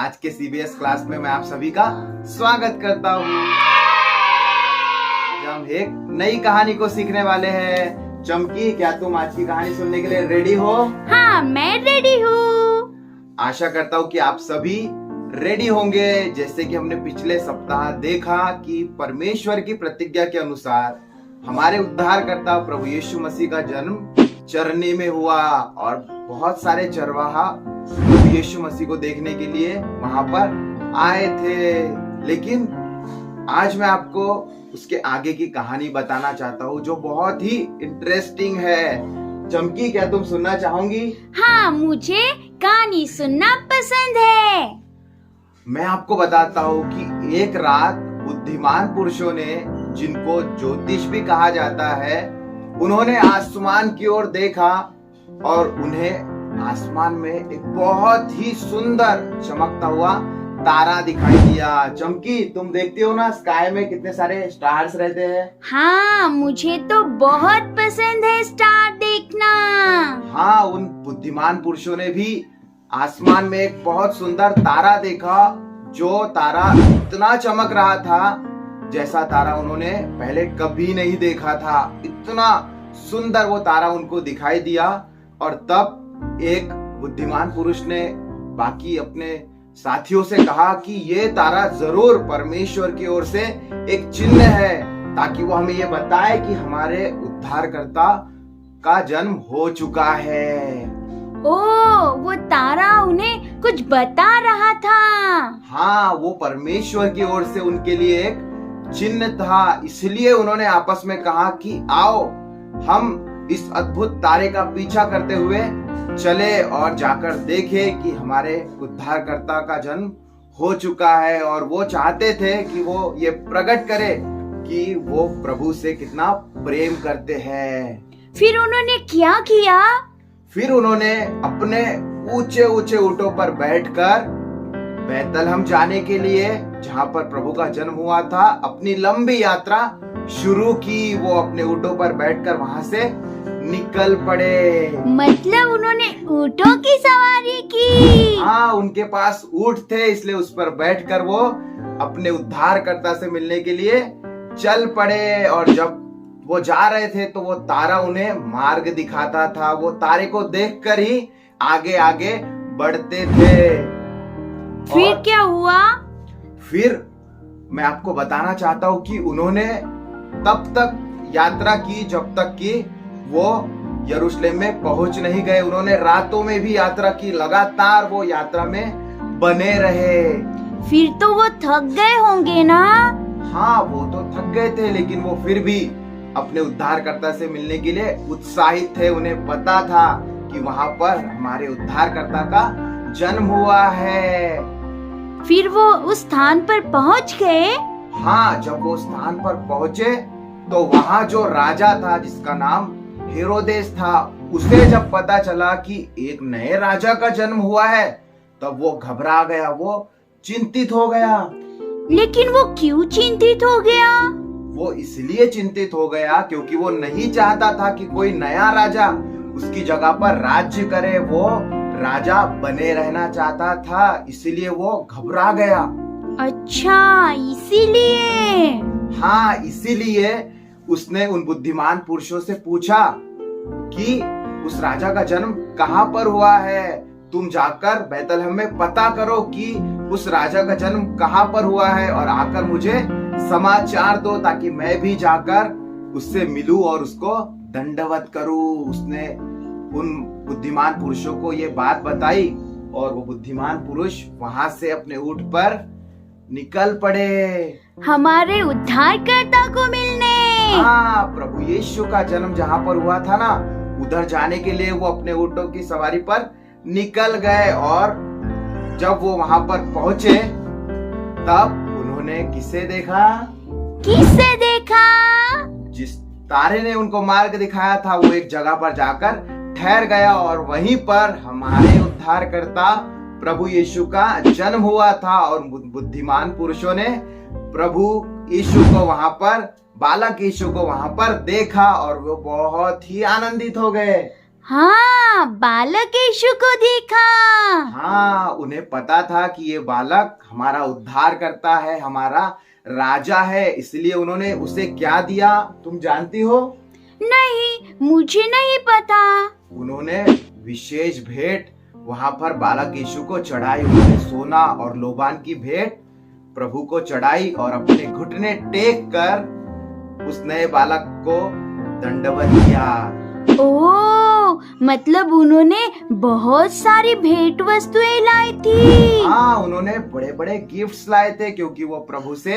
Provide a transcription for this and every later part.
आज के CBS class में मैं आप सभी का स्वागत करता हूँ। हम एक नई कहानी को सीखने वाले हैं। चमकी, क्या तुम आज की कहानी सुनने के लिए रेडी हो? हाँ, मैं रेडी हूँ। आशा करता हूँ कि आप सभी रेडी होंगे। जैसे कि हमने पिछले सप्ताह देखा कि परमेश्वर की प्रतिज्ञा के अनुसार हमारे उद्धारकर्ता प्रभु यीशु मसीह का जन्म चरनी में हुआ और बहुत सारे चरवाहा प्रभु यीशु मसीह को देखने के लिए वहां पर आए थे। लेकिन आज मैं आपको उसके आगे की कहानी बताना चाहता हूँ जो बहुत ही इंटरेस्टिंग है। चमकी, क्या तुम सुनना चाहोगी? हाँ, मुझे कहानी सुनना पसंद है। मैं आपको बताता हूँ कि एक रात बुद्धिमान पुरुषों ने, जिनको ज्योतिष भी कहा जाता है, उन्होंने आसमान की ओर देखा और उन्हें आसमान में एक बहुत ही सुंदर चमकता हुआ तारा दिखाई दिया। चमकी, तुम देखती हो ना स्काई में कितने सारे स्टार्स रहते हैं। हाँ, मुझे तो बहुत पसंद है स्टार देखना। हाँ, उन बुद्धिमान पुरुषों ने भी आसमान में एक बहुत सुंदर तारा देखा, जो तारा इतना चमक रहा था जैसा तारा उन्होंने पहले कभी नहीं देखा था। इतना सुंदर वो तारा उनको दिखाई दिया। और तब एक बुद्धिमान पुरुष ने बाकी अपने साथियों से कहा कि ये तारा जरूर परमेश्वर की ओर से एक चिन्ह है, ताकि वो हमें ये बताए कि हमारे उद्धारकर्ता का जन्म हो चुका है। ओह, वो तारा उन्हें कुछ बता रहा था। हाँ, वो परमेश्वर की ओर से उनके लिए एक चिन्ह था। इसलिए उन्होंने आपस में कहा कि आओ हम इस अद्भुत तारे का पीछा करते हुए चले और जाकर देखें कि हमारे उद्धारकर्ता का जन्म हो चुका है। और वो चाहते थे कि वो ये प्रकट करे कि वो प्रभु से कितना प्रेम करते हैं। फिर उन्होंने क्या किया? फिर उन्होंने अपने ऊंचे ऊंचे ऊंटों पर बैठकर बैतलहम जाने के लिए, जहाँ पर प्रभु का जन्म हुआ था, अपनी लंबी यात्रा शुरू की। वो अपने ऊंटों पर बैठकर वहां से निकल पड़े। मतलब उन्होंने ऊँटों की सवारी की? हाँ, उनके पास ऊंट थे, इसलिए उस पर बैठकर वो अपने उद्धारकर्ता से मिलने के लिए चल पड़े। और जब वो जा रहे थे तो वो तारा उन्हें मार्ग दिखाता था। वो तारे को देखकर ही आगे आगे बढ़ते थे। फिर क्या हुआ? फिर मैं आपको बताना चाहता हूँ कि उन्होंने तब तक यात्रा की जब तक कि वो यरूशलेम में पहुंच नहीं गए। उन्होंने रातों में भी यात्रा की, लगातार वो यात्रा में बने रहे। फिर तो वो थक गए होंगे ना? हाँ, वो तो थक गए थे, लेकिन वो फिर भी अपने उद्धारकर्ता से मिलने के लिए उत्साहित थे। उन्हें पता था कि वहां पर हमारे उद्धारकर्ता का जन्म हुआ है। फिर वो उस स्थान पर पहुंच गए? हाँ, जब वो स्थान पर पहुंचे तो वहाँ जो राजा था, जिसका नाम हेरोदेस था, उसे जब पता चला कि एक नए राजा का जन्म हुआ है, तब वो घबरा गया, वो चिंतित हो गया। लेकिन वो क्यों चिंतित हो गया? वो इसलिए चिंतित हो गया क्योंकि वो नहीं चाहता था कि कोई नया राजा उसकी जगह पर राज्य करे। वो राजा बने रहना चाहता था, इसीलिए वो घबरा गया। अच्छा, इसीलिए? हाँ, इसीलिए उसने उन बुद्धिमान पुरुषों से पूछा कि उस राजा का जन्म कहाँ पर हुआ है। तुम जाकर बैतलहम में पता करो कि उस राजा का जन्म कहाँ पर हुआ है और आकर मुझे समाचार दो, ताकि मैं भी जाकर उससे मिलूं और उसको दंडवत करूं। उसने उन बुद्धिमान पुरुषों को ये बात बताई और वो बुद्धिमान पुरुष वहां से अपने ऊंट पर निकल पड़े हमारे उद्धारकर्ता को मिलने। हाँ, प्रभु यीशु का जन्म जहाँ पर हुआ था ना, उधर जाने के लिए वो अपने ऊंटों की सवारी पर निकल गए। और जब वो वहां पर पहुंचे तब उन्होंने किसे देखा? किसे देखा? जिस तारे ने उनको मार्ग दिखाया था, वो एक जगह पर जाकर ठहर गया और वहीं पर हमारे उद्धारकर्ता प्रभु यीशु का जन्म हुआ था। और बुद्धिमान पुरुषों ने प्रभु यीशु को वहां पर, बालक यीशु को वहां पर देखा और वो बहुत ही आनंदित हो गए। हाँ, बालक यीशु को देखा। हाँ, उन्हें पता था कि ये बालक हमारा उद्धार करता है, हमारा राजा है, इसलिए उन्होंने उसे क्या दिया तुम जानती हो? नहीं, मुझे नहीं पता। उन्होंने विशेष भेंट वहां पर बालक यीशु को चढ़ाई। उन्होंने सोना और लोबान की भेंट प्रभु को चढ़ाई और अपने घुटने टेक कर उस नए बालक को दंडवत किया। ओह, मतलब उन्होंने बहुत सारी भेंट वस्तुएं लाई थी। हाँ, उन्होंने बड़े बड़े गिफ्ट्स लाए थे क्योंकि वो प्रभु से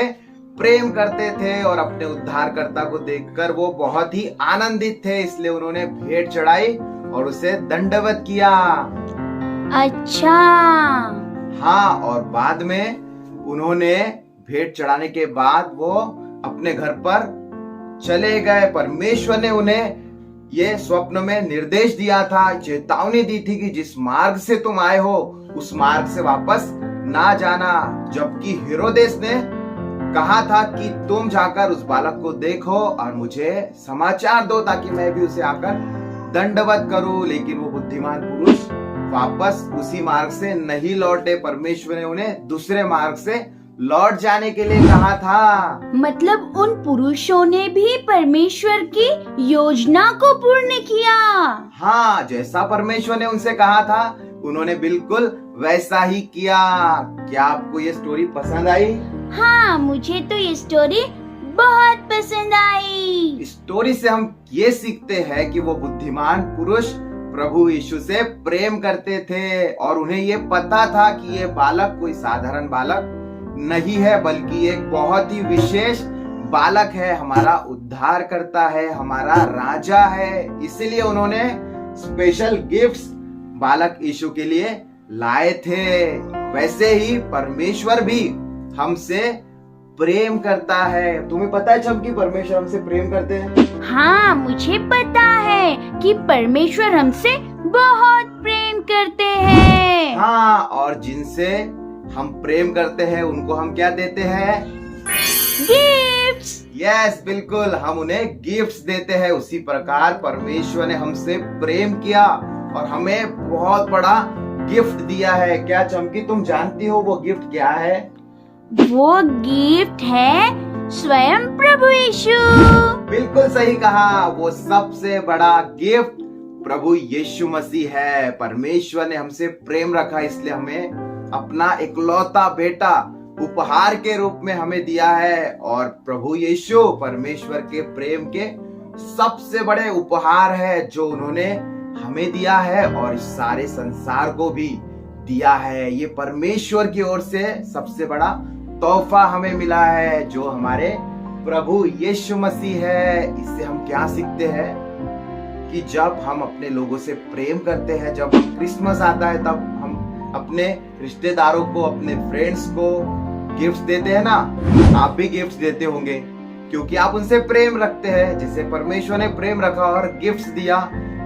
प्रेम करते थे और अपने उद्धारकर्ता को देखकर वो बहुत ही आनंदित थे, इसलिए उन्होंने भेंट चढ़ाई और उसे दंडवत किया। अच्छा। हाँ, और बाद में उन्होंने भेंट चढ़ाने के बाद वो अपने घर पर चले गए। परमेश्वर ने उन्हें ये स्वप्न में निर्देश दिया था, चेतावनी दी थी कि जिस मार्ग से तुम आए हो उस मार्ग से वापस ना जाना। जबकि हेरोदेस ने कहा था कि तुम जाकर उस बालक को देखो और मुझे समाचार दो ताकि मैं भी उसे आकर दंडवत करूं, लेकिन वो बुद्धिमान पुरुष वापस उसी मार्ग से नहीं लौटे। परमेश्वर ने उन्हें दूसरे मार्ग से लौट जाने के लिए कहा था। मतलब उन पुरुषों ने भी परमेश्वर की योजना को पूर्ण किया। हाँ, जैसा परमेश्वर ने उनसे कहा था उन्होंने बिल्कुल वैसा ही किया। क्या आपको ये स्टोरी पसंद आई? हाँ, मुझे तो ये स्टोरी बहुत पसंद आई। स्टोरी से हम ये सीखते हैं कि वो बुद्धिमान पुरुष प्रभु यीशु से प्रेम करते थे और उन्हें ये पता था कि ये बालक कोई साधारण बालक नहीं है, बल्कि एक बहुत ही विशेष बालक है, हमारा उद्धार करता है, हमारा राजा है। इसीलिए उन्होंने स्पेशल गिफ्ट्स बालक यीशु के लिए लाए थे। वैसे ही परमेश्वर भी हमसे प्रेम करता है। तुम्हें पता है चमकी, परमेश्वर हमसे प्रेम करते हैं? हाँ, मुझे पता है कि परमेश्वर हमसे बहुत प्रेम करते हैं। हाँ, और जिनसे हम प्रेम करते हैं उनको हम क्या देते हैं? गिफ्ट्स। यस, बिल्कुल, हम उन्हें गिफ्ट्स देते हैं। उसी प्रकार परमेश्वर ने हमसे प्रेम किया और हमें बहुत बड़ा गिफ्ट दिया है। क्या चमकी, तुम जानती हो वो गिफ्ट क्या है? वो गिफ्ट है स्वयं प्रभु यीशु। बिल्कुल सही कहा, वो सबसे बड़ा गिफ्ट प्रभु यीशु मसीह है। परमेश्वर ने हमसे प्रेम रखा, इसलिए हमें अपना इकलौता बेटा उपहार के रूप में हमें दिया है। और प्रभु यीशु परमेश्वर के प्रेम के सबसे बड़े उपहार है जो उन्होंने हमें दिया है और इस सारे संसार को भी दिया है। ये परमेश्वर की ओर से सबसे बड़ा तोहफा हमें मिला है जो हमारे प्रभु यीशु मसीह है। इससे हम क्या सीखते हैं कि जब हम अपने लोगों से प्रेम करते हैं, जब क्रिसमस आता है तब हम अपने रिश्तेदारों को, अपने फ्रेंड्स को गिफ्ट्स देते हैं ना। आप भी गिफ्ट्स देते होंगे क्योंकि आप उनसे प्रेम रखते हैं, जिसे परमेश्वर ने प्रेम रखा और गिफ्ट्स दिया।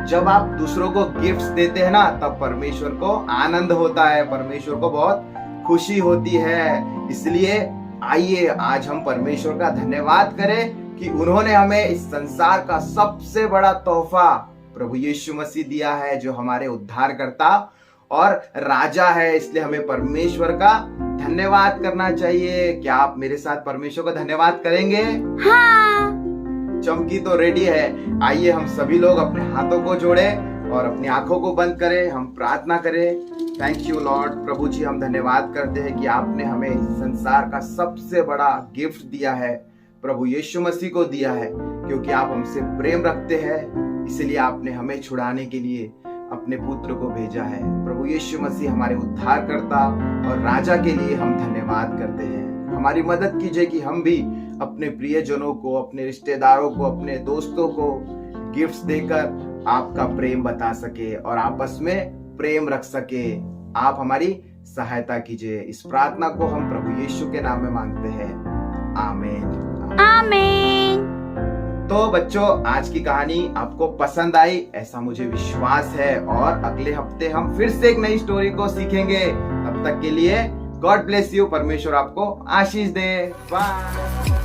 जब आप दूसरों को गिफ्ट्स देते हैं ना, तब परमेश्वर को आनंद होता है, परमेश्वर को बहुत खुशी होती है। इसलिए आइए आज हम परमेश्वर का धन्यवाद करें कि उन्होंने हमें इस संसार का सबसे बड़ा तोहफा प्रभु यीशु मसीह दिया है, जो हमारे उद्धारकर्ता और राजा है। इसलिए हमें परमेश्वर का धन्यवाद करना चाहिए। क्या आप मेरे साथ परमेश्वर का धन्यवाद करेंगे? हाँ। चमकी तो रेडी है। आइए हम सभी लोग अपने हाथों को जोड़े और अपनी आंखों को बंद करें, हम प्रार्थना करें। Thank you lord. प्रभु जी, हम धन्यवाद करते हैं कि आपने हमें संसार का सबसे बड़ा गिफ्ट दिया है, प्रभु यीशु मसीह को दिया है, क्योंकि आप हमसे प्रेम रखते हैं। इसलिए आपने हमें छुड़ाने के लिए अपने पुत्र को भेजा है। प्रभु यीशु मसीह हमारे उद्धारकर्ता और राजा के लिए हम धन्यवाद करते हैं। हमारी मदद कीजिए कि हम भी अपने प्रियजनों को, अपने रिश्तेदारों को, अपने दोस्तों को गिफ्ट्स देकर आपका प्रेम बता सके और आपस में प्रेम रख सके। आप हमारी सहायता कीजिए। इस प्रार्थना को हम प्रभु यीशु के नाम में मांगते हैं, आमीन। आमीन। तो बच्चों, आज की कहानी आपको पसंद आई ऐसा मुझे विश्वास है और अगले हफ्ते हम फिर से एक नई स्टोरी को सीखेंगे। तब तक के लिए गॉड ब्लेस यू। परमेश्वर आपको आशीष दे। बाय।